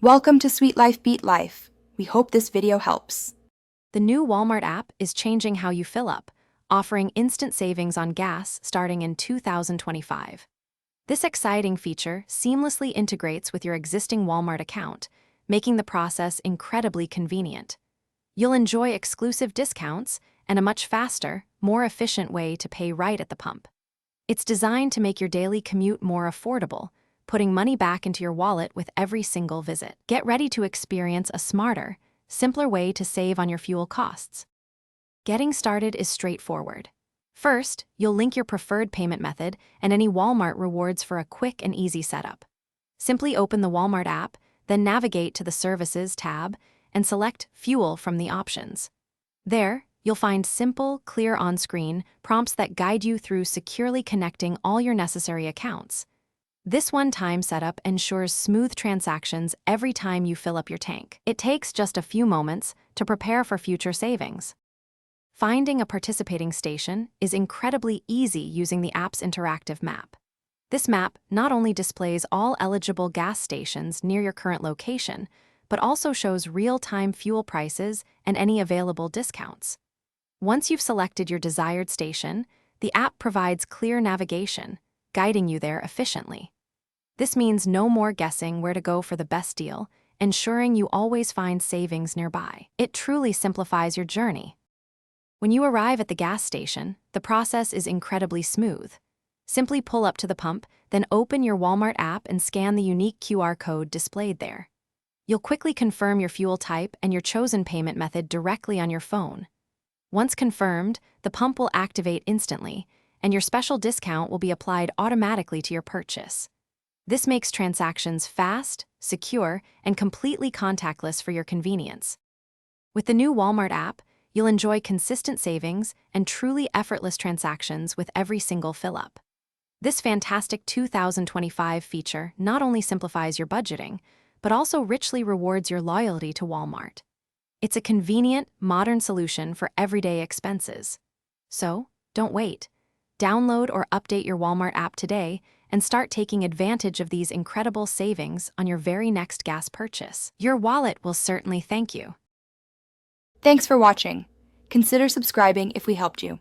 Welcome to Sweet Life Beat Life. We hope this video helps. The new Walmart app is changing how you fill up, offering instant savings on gas starting in 2025. This exciting feature seamlessly integrates with your existing Walmart account, making the process incredibly convenient. You'll enjoy exclusive discounts and a much faster, more efficient way to pay right at the pump. It's designed to make your daily commute more affordable, putting money back into your wallet with every single visit. Get ready to experience a smarter, simpler way to save on your fuel costs. Getting started is straightforward. First, you'll link your preferred payment method and any Walmart rewards for a quick and easy setup. Simply open the Walmart app, then navigate to the Services tab and select Fuel from the options. There, you'll find simple, clear on-screen prompts that guide you through securely connecting all your necessary accounts. This one-time setup ensures smooth transactions every time you fill up your tank. It takes just a few moments to prepare for future savings. Finding a participating station is incredibly easy using the app's interactive map. This map not only displays all eligible gas stations near your current location, but also shows real-time fuel prices and any available discounts. Once you've selected your desired station, the app provides clear navigation, guiding you there efficiently. This means no more guessing where to go for the best deal, ensuring you always find savings nearby. It truly simplifies your journey. When you arrive at the gas station, the process is incredibly smooth. Simply pull up to the pump, then open your Walmart app and scan the unique QR code displayed there. You'll quickly confirm your fuel type and your chosen payment method directly on your phone. Once confirmed, the pump will activate instantly, and your special discount will be applied automatically to your purchase. This makes transactions fast, secure, and completely contactless for your convenience. With the new Walmart app, you'll enjoy consistent savings and truly effortless transactions with every single fill-up. This fantastic 2025 feature not only simplifies your budgeting, but also richly rewards your loyalty to Walmart. It's a convenient, modern solution for everyday expenses. So, don't wait. Download or update your Walmart app today and start taking advantage of these incredible savings on your very next gas purchase. Your wallet will certainly thank you. Thanks for watching. Consider subscribing if we helped you.